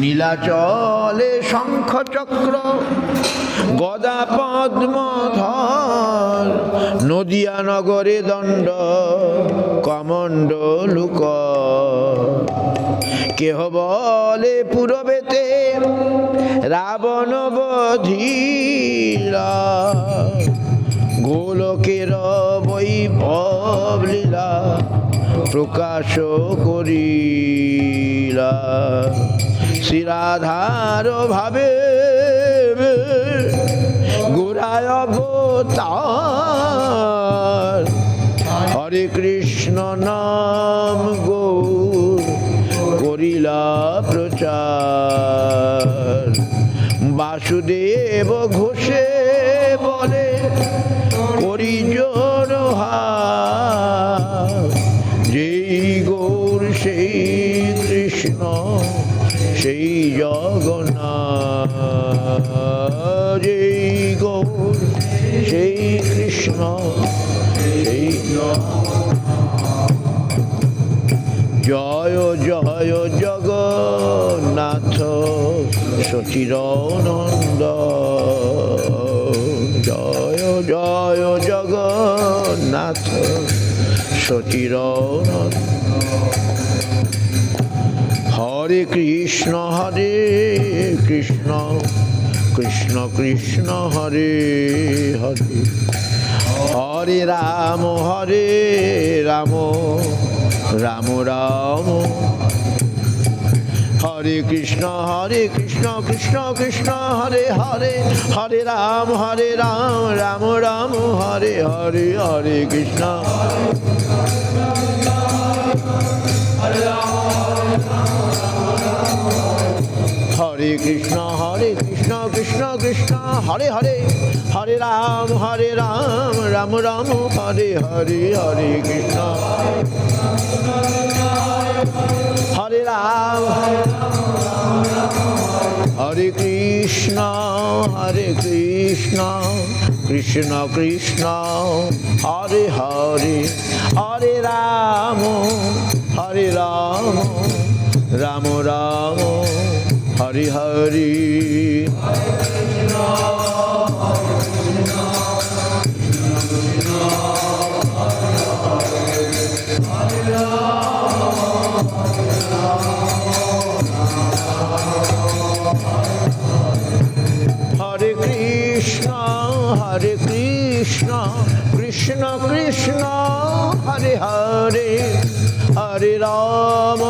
নীলাচলে শঙ্খ চক্র গদা পদ্মধর, নদিয়া নগরে দণ্ড কমণ্ডলুক। কেহ বলে পূরবেতে রাবণ বধিলা, গোলকের বৈভব লীলা প্রকাশ করিলা। শ্রীরাধার ভাবে গোরায় অবতার, হরে কৃষ্ণ নাম গৌর করিলা প্রচার। বাসুদেব ঘোষে বলে করি জোড়হার, যেই গৌর সেই কৃষ্ণ সেই জগন্নাথ, যেই গৌর সেই কৃষ্ণ সেই জয় জয় জগন্নাথ সচিদানন্দ, জয় জয় জগন্নাথ সচিদানন্দ। হরে কৃষ্ণ কৃষ্ণ কৃষ্ণ হরে হরে, হরে রাম রাম রাম হরে কৃষ্ণ কৃষ্ণ কৃষ্ণ হরে হরে, হরে রাম রাম রাম হরে হরে, হরে কৃষ্ণ হরে কৃষ্ণ কৃষ্ণ কৃষ্ণ হরে হরে, হরে রাম রাম রাম হরে হরে, হরে কৃষ্ণ হরে রাম হরে কৃষ্ণ কৃষ্ণ কৃষ্ণ হরে হরে, হরে রাম রাম রাম হরে হরে। হরে কৃষ্ণ কৃষ্ণ কৃষ্ণ হরে হরে, হরে রাম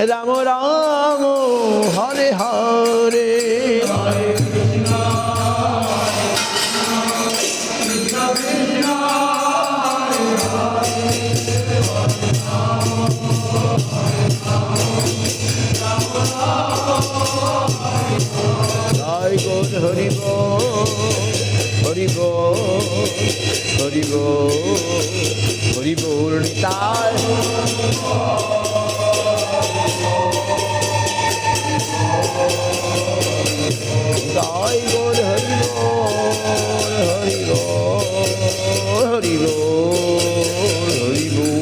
রাম রাম হরে হরে, হরে কৃষ্ণ জয় গৌর হরি বল হরি বল হরি বল হরি বল নিতাই। জয় গৌর হরি বল হরি বল হরি বল।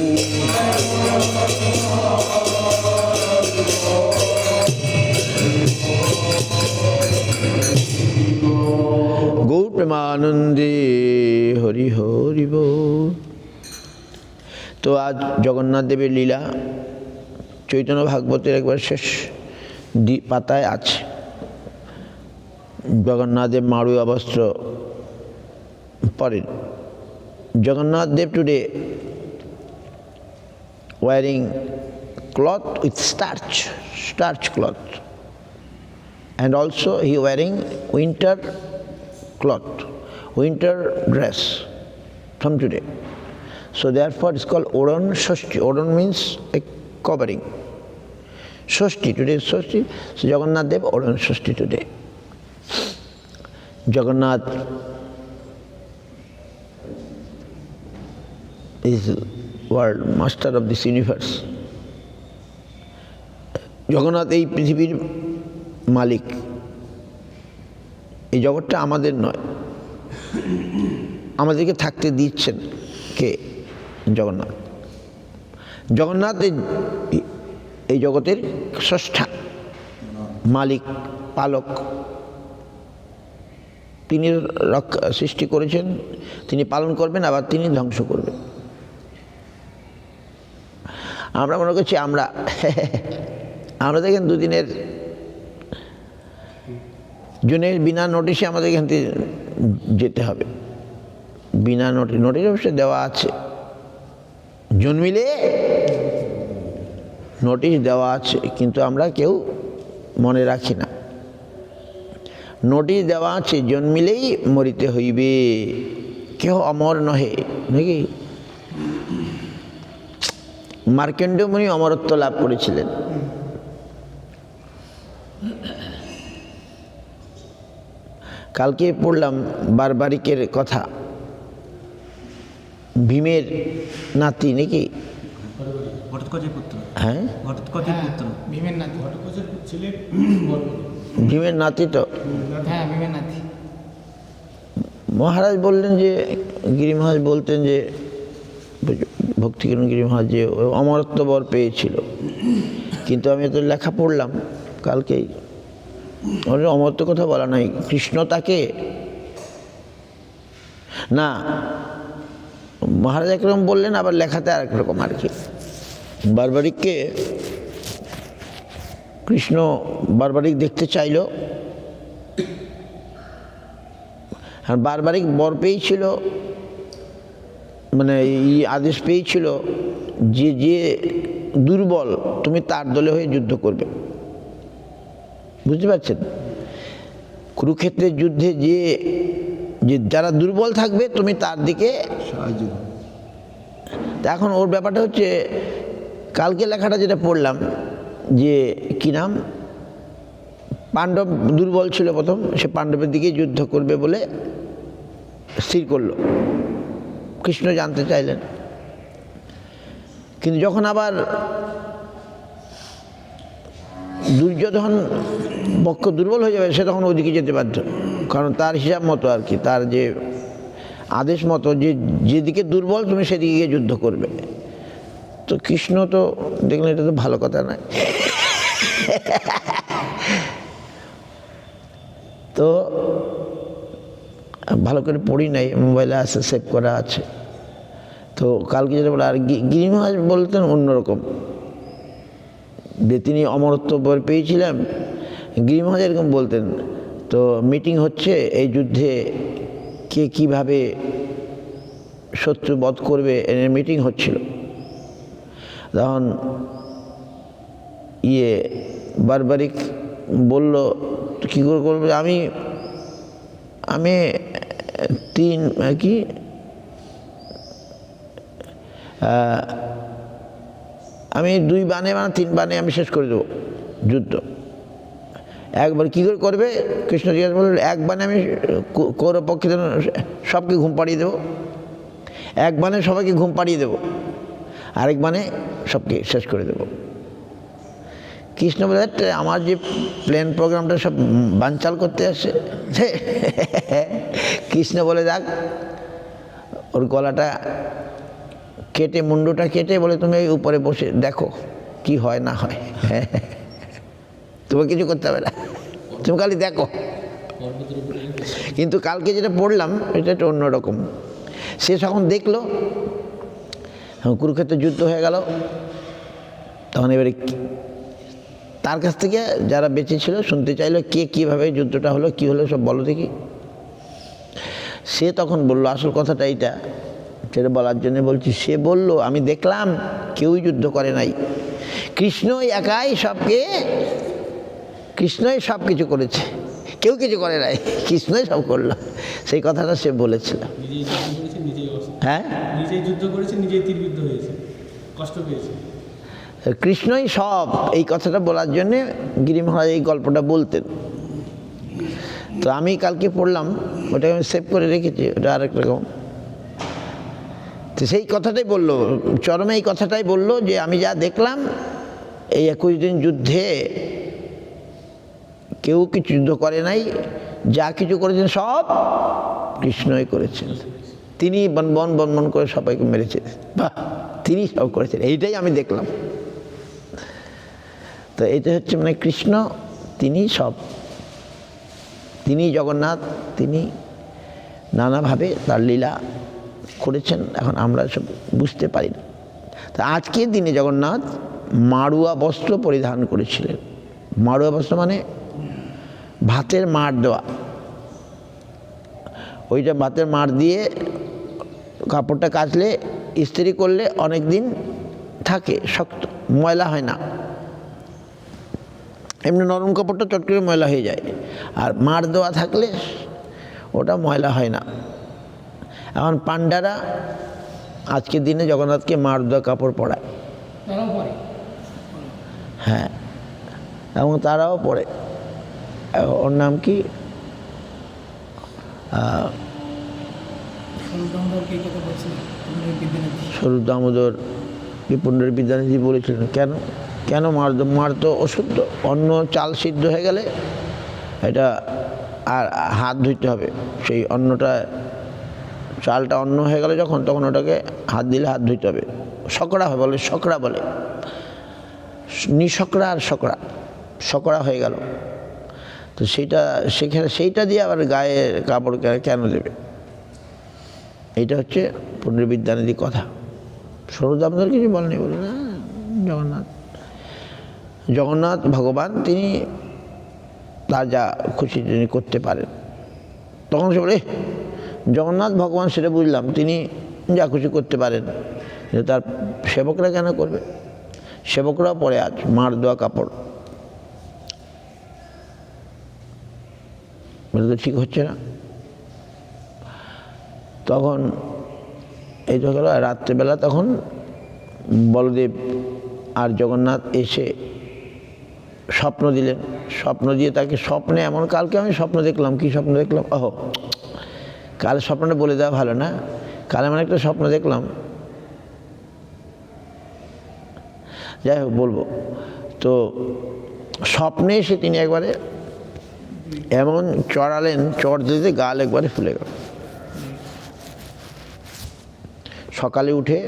গৌর প্রেমানন্দে হরি হরি বল। তো আজ জগন্নাথ দেবের লীলা চৈতন্য ভাগবতের একবার শেষ পাতায় আছে। জগন্নাথ দেব মাড়ুয়া বস্ত্র পরেন। জগন্নাথ দেব today wearing cloth with starch cloth, and also he wearing winter cloth, winter dress from today. So therefore it's called Oran Shashti. Oran means a covering. Shashthi, today Shashthi, so Jagannath Dev or on Shashthi today. Jagannath is world master of this universe. Jagannath এই পৃথিবীর মালিক, এই জগৎটা আমাদের নয়, আমাদেরকে থাকতে দিচ্ছেন কে? জগন্নাথ। জগন্নাথ এই জগতের স্রষ্টা, মালিক, পালক। তিনি সৃষ্টি করেছেন, তিনি পালন করবেন, আবার তিনি ধ্বংস করবেন। আমরা মনে করছি আমরা দেখেন দুদিনের জন্য বিনা নোটিশে আমাদের এখান থেকে যেতে হবে। বিনা নোটিশ অবশ্যই দেওয়া আছে, জন্মিলে নোটিশ দেওয়া আছে, কিন্তু আমরা কেউ মনে রাখি না। নোটিশ দেওয়া আছে, জন্মিলেই মরিতে হইবে, কেহ অমর নহে, নাকি? মার্কণ্ডেয় মুনি অমরত্ব লাভ করেছিলেন। কালকে পড়লাম বারবারিকের কথা, ভীমের নাতি নাকি? হ্যাঁ, ভীমের নাতি তো। মহারাজ বললেন যে, গিরি মহারাজ বলতেন যে, ভক্তিকিরণ গিরি মহারাজ যে অমরত্ব বর পেয়েছিল, কিন্তু আমি তো লেখা পড়লাম কালকেই, অমরত্ব কথা বলা নাই। কৃষ্ণ তাকে না, মহারাজ একরকম বললেন, আবার লেখাতে আর একরকম আর কি। বারবারিককে কৃষ্ণ বারবারিক দেখতে চাইল, আর বারবারিক বর পেয়েছিল, মানে এই আদেশ পেয়েছিল যে যে দুর্বল তুমি তার দলে হয়ে যুদ্ধ করবে। বুঝতে পারছেন? কুরুক্ষেত্রের যুদ্ধে যে যারা দুর্বল থাকবে তুমি তার দিকে সাহায্য। এখন ওর ব্যাপারটা হচ্ছে, কালকে লেখাটা যেটা পড়লাম যে কি নাম, পাণ্ডব দুর্বল ছিল প্রথম, সে পাণ্ডবের দিকে যুদ্ধ করবে বলে স্থির করল। কৃষ্ণ জানতে চাইলেন, কিন্তু যখন আবার দুর্যোধন পক্ষ দুর্বল হয়ে যাবে, সে তখন ওইদিকে যেতে বাধ্য, কারণ তার হিসাব মতো আর কি, তার যে আদেশ মতো যে যেদিকে দুর্বল তুমি সেদিকে গিয়ে যুদ্ধ করবে। তো কৃষ্ণ তো দেখলেন এটা তো ভালো কথা নয়। তো ভালো করে পড়ি নাই, মোবাইলে আছে, সেভ করা আছে। তো কালকে যেটা বলে, আর গিরি মহারাজ বলতেন অন্যরকম, যে তিনি অমরত্ব বর পেয়েছিলেন। গিরি মহারাজ এরকম বলতেন, তো মিটিং হচ্ছে এই যুদ্ধে কে কীভাবে শত্রু বধ করবে, এর মিটিং হচ্ছিল। তখন বারবারিক বলল, কী করে করবে, আমি তিন কি আমি 2 বানে মানে 3 বানে আমি শেষ করে দেবো যুদ্ধ। একবার কী করে করবে? কৃষ্ণ জিজ্ঞাসা বললেন, 1 বানে আমি কৌরব পক্ষে সবকে ঘুম পাড়িয়ে দেবো, 1 বানে সবাইকে ঘুম পাড়িয়ে দেবো, আরেক বানে সবকে শেষ করে দেবো। কৃষ্ণ বলে, আমার যে প্ল্যান প্রোগ্রামটা সব বানচাল করতে আসছে। কৃষ্ণ বলে, যাক ওর গলাটা কেটে, মুন্ডুটা কেটে বলে, তুমি এই উপরে বসে দেখো কি হয় না হয়, তোমার কিছু করতে হবে না, তুমি খালি দেখো। কিন্তু কালকে যেটা পড়লাম এটা একটু অন্যরকম। সে যখন দেখলো কুরুক্ষেত্রে যুদ্ধ হয়ে গেল, তখন এবারে তার কাছ থেকে যারা বেঁচে ছিল শুনতে চাইলো, কে কীভাবে যুদ্ধটা হলো, কী হলো সব বলো দেখি। সে তখন বলল, আসল কথাটা এইটা, সেটা বলার জন্য বলছি। সে বলল, আমি দেখলাম কেউই যুদ্ধ করে নাই, কৃষ্ণই একাই কৃষ্ণই সব কিছু করেছে, কেউ কিছু করে নাই, কৃষ্ণই সব করলো। সেই কথাটা সে বলেছিল। হ্যাঁ, নিজেই যুদ্ধ করেছে, নিজেই তীরবিদ্ধ হয়েছে, কষ্ট পেয়েছে। কৃষ্ণই সব, এই কথাটা বলার জন্যে গিরি মহারাজ এই গল্পটা বলতেন। তো আমি কালকে পড়লাম, ওটাকে আমি সেভ করে রেখেছি, ওটা আরেক রকম। তো সেই কথাটাই বললো, চরমে এই কথাটাই বললো যে আমি যা দেখলাম এই 21 দিন যুদ্ধে কেউ কিছু যুদ্ধ করে নাই, যা কিছু করেছেন সব কৃষ্ণই করেছেন। তিনি বন বন বন করে সবাইকে মেরেছেন, বাহ, তিনি সব করেছেন, এইটাই আমি দেখলাম। তো এইটা হচ্ছে মানে কৃষ্ণ, তিনি সব, তিনি জগন্নাথ, তিনি নানাভাবে তার লীলা করেছেন, এখন আমরা সব বুঝতে পারি না। তা আজকের দিনে জগন্নাথ মাড়ুয়া বস্ত্র পরিধান করেছিলেন। মাড়ুয়া বস্ত্র মানে ভাতের মাড় দেওয়া, ওইটা ভাতের মাড় দিয়ে কাপড়টা কাচলে ইস্ত্রি করলে অনেক দিন থাকে, শক্ত, ময়লা হয় না। এমনি নরম কাপড়টা চট করে ময়লা হয়ে যায়, আর মাড় দেওয়া থাকলে ওটা ময়লা হয় না। এখন পাণ্ডারা আজকের দিনে জগন্নাথকে মাড় দেওয়া কাপড় পরায়, হ্যাঁ, এবং তারাও পরে। ওর নাম কি, স্বরূপ দামোদর কি পণ্ডিত বিদ্যানিধি বলেছিলেন, কেন কেন মার তো অশুদ্ধ, অন্ন চাল সিদ্ধ হয়ে গেলে এটা আর হাত ধুইতে হবে। সেই অন্নটা, চালটা অন্ন হয়ে গেলে যখন, তখন ওটাকে হাত দিলে হাত ধুইতে হবে। সকড়া হয় বলে, সকড়া বলে, নিসকড়া আর সকড়া, সকড়া হয়ে গেল। তো সেখানে সেইটা দিয়ে আবার গায়ে কাপড় কেন দেবে? এইটা হচ্ছে পণ্ডিত বিদ্যানিধির কথা। স্বরূপ দামোদর কিছু বলেনি, বলে না, জগন্নাথ ভগবান, তিনি তার যা খুশি তিনি করতে পারেন। তখন সে বলে, জগন্নাথ ভগবান সেটা বুঝলাম, তিনি যা খুশি করতে পারেন, তার সেবকরা কেন করবে? সেবকরাও পরে আজ মার দেওয়া কাপড়, তো ঠিক হচ্ছে না। তখন এই তো গেল রাত্রেবেলা, তখন বলদেব আর জগন্নাথ এসে স্বপ্ন দিলেন। স্বপ্ন দিয়ে তাকে স্বপ্নে এমন, কালকে আমি স্বপ্ন দেখলাম, কি স্বপ্ন দেখলাম, ওহো, কাল স্বপ্নটা বলে দেওয়া ভালো না। কাল এমন একটা স্বপ্ন দেখলাম, যাই হোক বলবো। তো স্বপ্নে এসে তিনি একবারে এমন চড়ালেন, চড় দিতে গাল একবারে ফুলে গেল। সকালে উঠে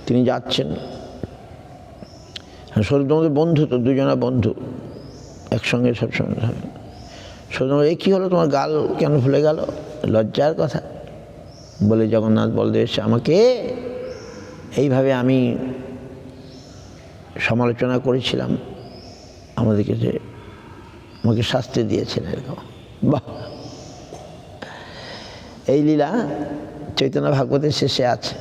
তিনি যাচ্ছেন, স্বরূপ দামোদর বন্ধু, তো দুজনা বন্ধু, একসঙ্গে সবসময় থাকে। স্বরূপ দামোদর, এই কী হলো, তোমার গাল কেন ফুলে গেল? লজ্জার কথা। বলে, জগন্নাথ বলদেব এসে আমাকে এইভাবে আমি সমালোচনা করেছিলাম, আমাদেরকে যে আমাকে শাস্তি দিয়েছেন এরকম। বাহ, এই লীলা চৈতন্য ভাগবতের শেষে আছে।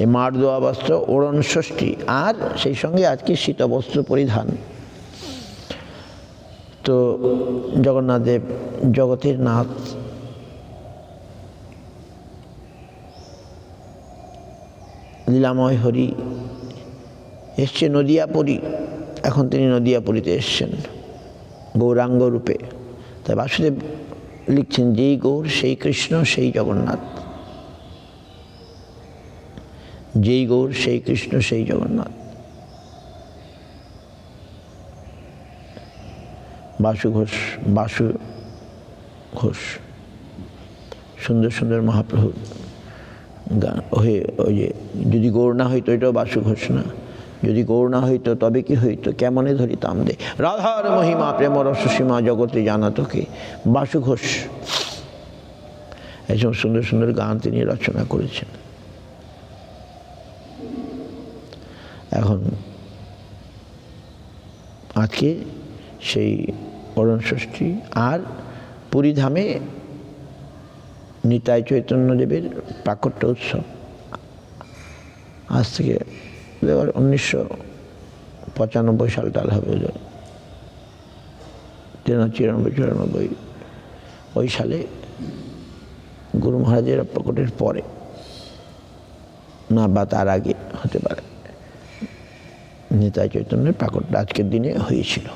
এই মার দেওয়া বস্ত্র, ওড়ন ষষ্ঠী, আর সেই সঙ্গে আজকে শীত বস্ত্র পরিধান। তো জগন্নাথ দেব জগতের নাথ, লীলাময় হরি এসছে নদিয়াপুরী, এখন তিনি নদিয়াপুরীতে এসছেন গৌরাঙ্গ রূপে। তাই বাসুদেব লিখছেন, যেই গৌর সেই কৃষ্ণ সেই জগন্নাথ, যেই গৌর সেই কৃষ্ণ সেই জগন্নাথ। বাসু ঘোষ সুন্দর সুন্দর মহাপ্রভু গান। ওই যে, যদি গৌর না হইতো, এটাও বাসু ঘোষ না, যদি গৌর না হইতো তবে কি হইতো, কেমনে ধরিতাম দে রাধার মহিমা প্রেম রসসীমা জগতে জানা তোকে। বাসু ঘোষ এইসব সুন্দর সুন্দর গান তিনি রচনা করেছেন। এখন আজকে সেই ওড়ন ষষ্ঠী, আর পুরীধামে নিতাই চৈতন্যদেবের প্রাকট্য উৎসব। আজ থেকে 1995 সাল টাল হবে, 93, 94 ওই সালে গুরু মহারাজের প্রকটের পরে না বা তার আগে হতে পারে, নিতাই চৈতন্যের প্রাকটটা আজকের দিনে হয়েছিল।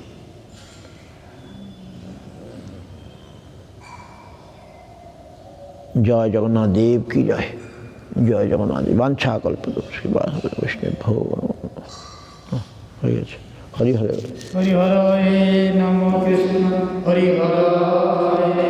জয় জগন্নাথ দেব কি জয়, জয় জগন্নাথ দেব। বাঞ্ছা কল্পতরু বৈষ্ণব ভগবান হয়ে গেছে। হরি হরে হরি হরে নম কৃষ্ণ হরি হরে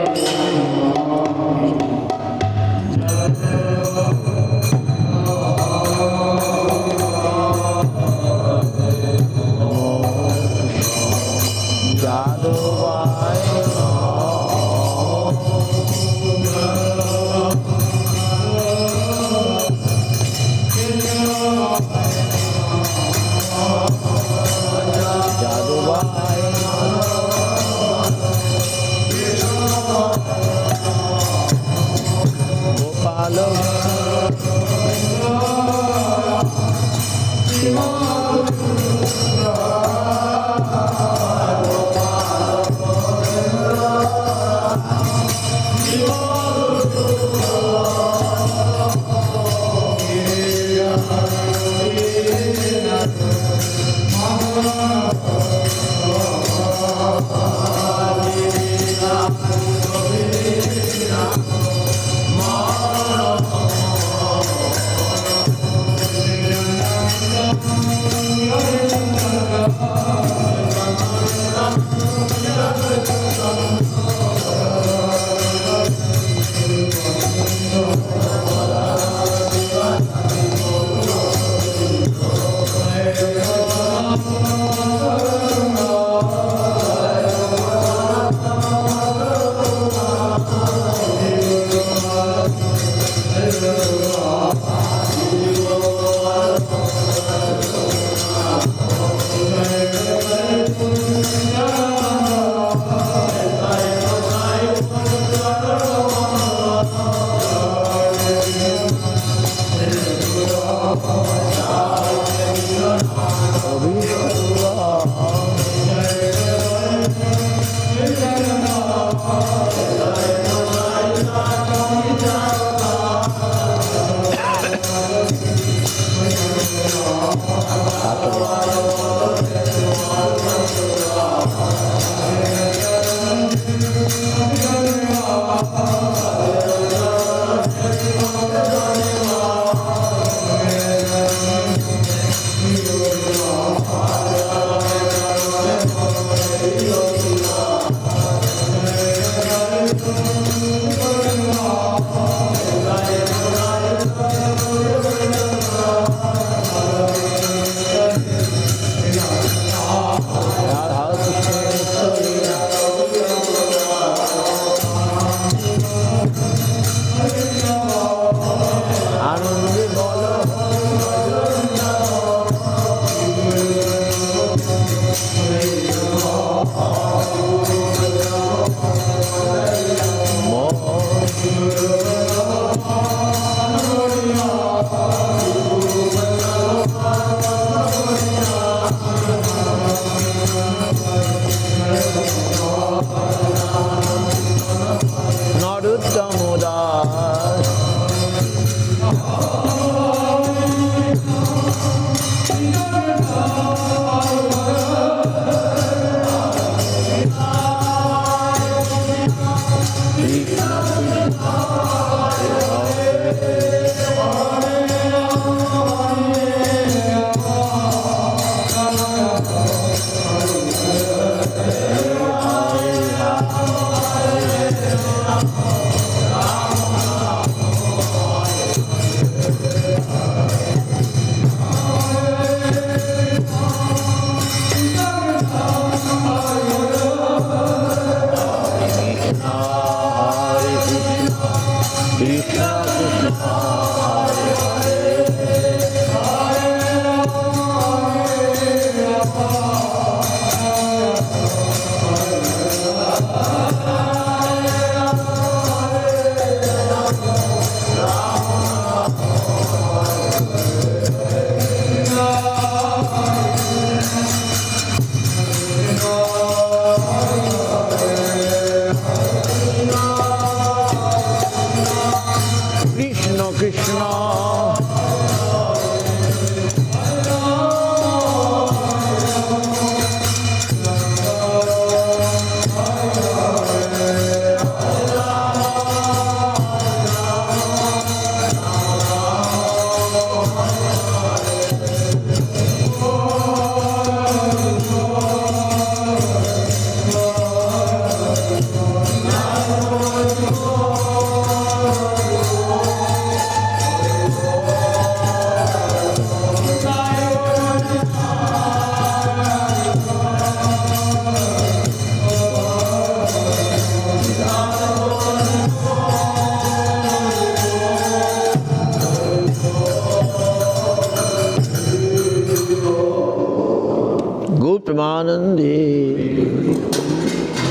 প্রেমানন্দে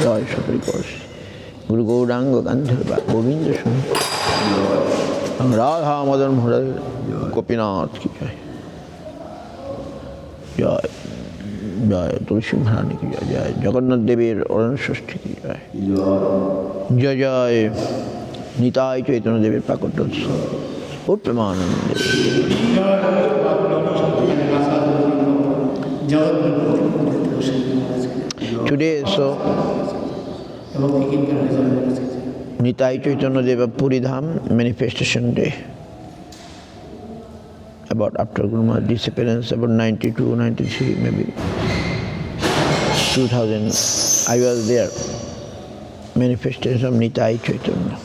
জয় সকল করছি গুরু গৌরাঙ্গ গান্ধর্বা গোবিন্দ শুনি রাধা মদন মোহন গোপীনাথ কি জয় জয় জয় তুলসী মহারানী কি জয় জয় জগন্নাথ দেবের অরণ ষষ্ঠী কি জয় জয় জয় নিতাই চৈতন্য দেবের প্রাকট ও প্রেমানন্দে Today, so Nitai Chaitanya Deva Puridham Manifestation Day. About after Guru Maharaj's disappearance, about 92, 93, maybe 2000, I was there. Manifestation of Nitai Chaitanya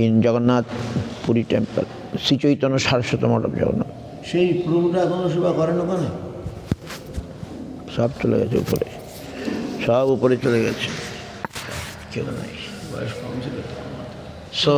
in Jagannath Puri Temple. Sri Chaitanya Saraswati Math of Jagannath. সেই প্রভুটা এখনো সেবা করেন ওখানে? সব চলে গেছে উপরে, সব উপরে চলে গেছে, কেউ নাই। বয়স কম ছিল। সো